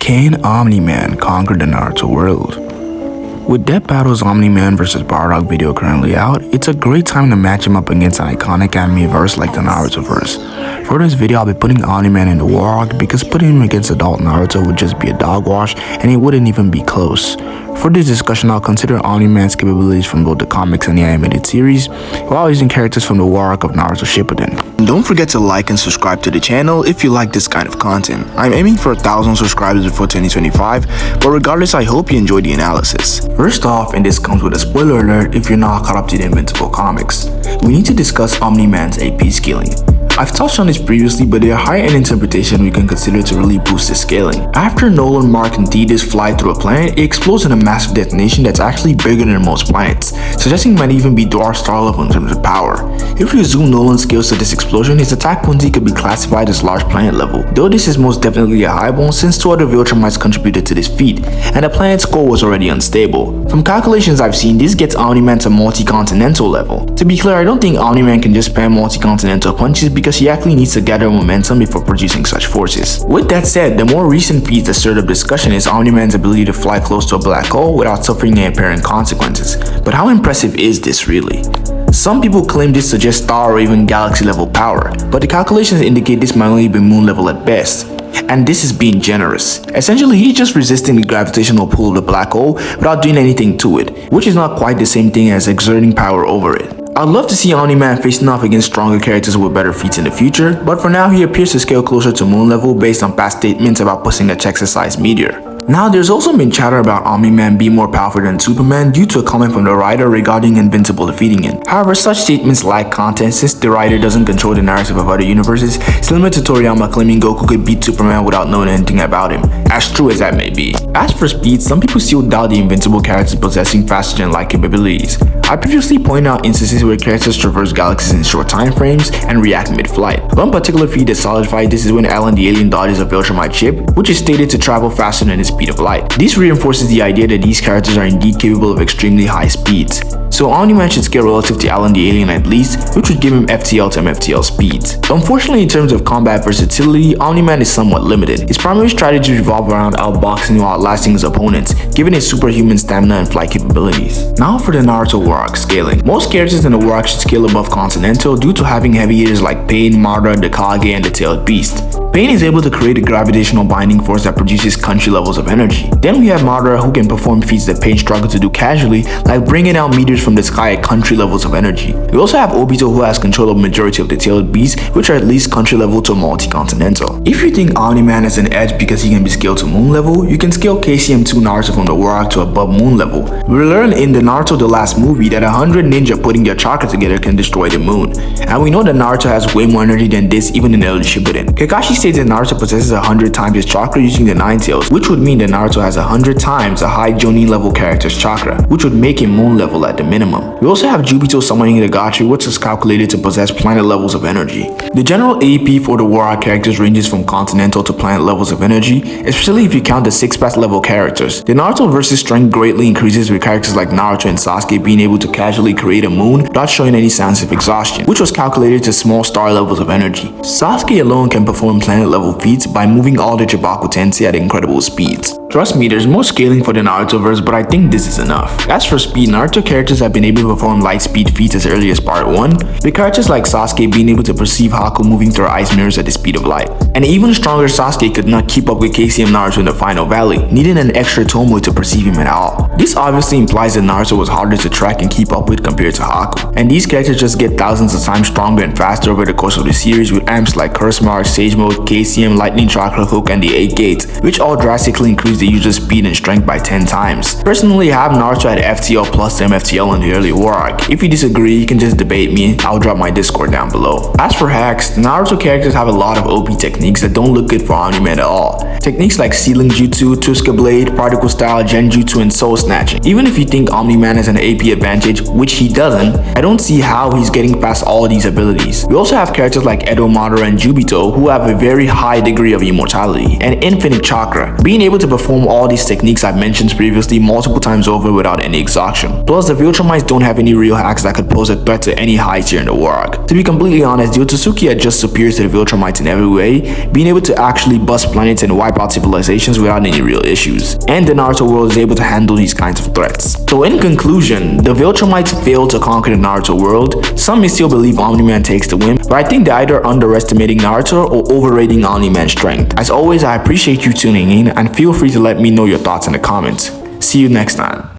Can Omni-Man conquer the Naruto world? With Death Battle's Omni-Man vs Bardock video currently out, it's a great time to match him up against an iconic anime verse like the Naruto verse. For this video, I'll be putting Omni-Man in the war arc because putting him against adult Naruto would just be a dog wash and it wouldn't even be close. For this discussion, I'll consider Omni-Man's capabilities from both the comics and the animated series, while using characters from the war arc of Naruto Shippuden. Don't forget to like and subscribe to the channel if you like this kind of content. I'm aiming for 1,000 subscribers before 2025, but regardless, I hope you enjoy the analysis. First off, and this comes with a spoiler alert if you're not caught up to the Invincible comics, we need to discuss Omni-Man's AP scaling. I've touched on this previously, but there are high-end interpretation we can consider to really boost the scaling. After Nolan, Mark, and Thetis fly through a planet, it explodes in a massive detonation that's actually bigger than most planets, suggesting it might even be Dwarf star level in terms of power. If we zoom Nolan's scales to this explosion, his attack potency could be classified as large planet level, though this is most definitely a highball since 2 other Viltrumites contributed to this feat, and the planet's core was already unstable. From calculations I've seen, this gets Omni-Man to multi-continental level. To be clear, I don't think Omni-Man can just spam multi-continental punches because he actually needs to gather momentum before producing such forces. With that said, the more recent feat that stirred up discussion is Omni-Man's ability to fly close to a black hole without suffering any apparent consequences. But how impressive is this really? Some people claim this suggests star or even galaxy level power, but the calculations indicate this might only be moon level at best. And this is being generous. Essentially, he's just resisting the gravitational pull of the black hole without doing anything to it, which is not quite the same thing as exerting power over it. I'd love to see Omni-Man facing off against stronger characters with better feats in the future, but for now he appears to scale closer to moon level based on past statements about pushing a Texas-sized meteor. Now, there's also been chatter about Omni-Man being more powerful than Superman due to a comment from the writer regarding Invincible defeating him. However, such statements lack content since the writer doesn't control the narrative of other universes, similar to Toriyama claiming Goku could beat Superman without knowing anything about him, as true as that may be. As for speed, some people still doubt the Invincible characters possessing faster than light capabilities. I previously pointed out instances where characters traverse galaxies in short time frames and react mid-flight. One particular feat that solidified this is when Alan the alien dodges a Viltrumite ship, which is stated to travel faster than the speed of light. This reinforces the idea that these characters are indeed capable of extremely high speeds. So Omni-Man should scale relative to Alan the alien at least, which would give him FTL to MFTL speeds. Unfortunately, in terms of combat versatility, Omni-Man is somewhat limited. His primary strategies revolve around outboxing or outlasting his opponents, given his superhuman stamina and flight capabilities. Now for the Naruto war arc scaling. Most characters in the war arc should scale above Continental due to having heavy hitters like Pain, Madara, the Kage, and the Tailed Beast. Pain is able to create a gravitational binding force that produces country levels of energy. Then we have Madara, who can perform feats that Pain struggled to do casually, like bringing out meteors from the sky at country levels of energy. We also have Obito, who has control of the majority of the Tailed Beasts, which are at least country level to multi-continental. If you think Omni-Man has an edge because he can be scaled to moon level, you can scale KCM2 Naruto from the war arc to above moon level. We learn in the Naruto The Last Movie that 100 ninja putting their chakra together can destroy the moon. And we know that Naruto has way more energy than this even in early Shippuden. Kakashi states that Naruto possesses 100 times his chakra using the Nine Tails, which would mean that Naruto has 100 times a high Jonin level character's chakra, which would make him moon level at the minimum. We also have Jubito summoning the Gachi, which is calculated to possess planet levels of energy. The general AP for the war arc characters ranges from continental to planet levels of energy, especially if you count the 6-pass level characters. The Naruto versus strength greatly increases with characters like Naruto and Sasuke being able to casually create a moon without showing any signs of exhaustion, which was calculated to small star levels of energy. Sasuke alone can perform planet level feats by moving all the Chibaku Tensei at incredible speeds. Trust me, there's more scaling for the Narutoverse, but I think this is enough. As for speed, Naruto characters have been able to perform light speed feats as early as part 1, with characters like Sasuke being able to perceive Haku moving through ice mirrors at the speed of light. And even stronger Sasuke could not keep up with KCM Naruto in the final valley, needing an extra Tomoe to perceive him at all. This obviously implies that Naruto was harder to track and keep up with compared to Haku, and these characters just get thousands of times stronger and faster over the course of the series with amps like Curse Mark, Sage Mode, KCM, Lightning Chakra Hook, and the 8 Gates, which all drastically increase the user's speed and strength by 10 times. Personally, I have Naruto at FTL plus MFTL in the early war arc. If you disagree, you can just debate me. I'll drop my Discord down below. As for hacks, the Naruto characters have a lot of OP techniques that don't look good for Omni-Man at all. Techniques like Sealing Jutsu, Tuska Blade, Particle Style, Genjutsu, and Soul Snatching. Even if you think Omni-Man has an AP advantage, which he doesn't, I don't see how he's getting past all of these abilities. We also have characters like Edo, Madara, and Jubito who have a very high degree of immortality and infinite chakra, being able to perform all these techniques I've mentioned previously multiple times over without any exhaustion. Plus, the Viltrumites don't have any real hacks that could pose a threat to any high tier in the war arc. To be completely honest, the Otsutsuki are just superior to the Viltrumites in every way, being able to actually bust planets and wipe out civilizations without any real issues. And the Naruto world is able to handle these kinds of threats. So in conclusion, the Viltrumites failed to conquer the Naruto world. Some may still believe Omni-Man takes the win, but I think they're either underestimating Naruto or overrating Omni-Man's strength. As always, I appreciate you tuning in and feel free to let me know your thoughts in the comments. See you next time.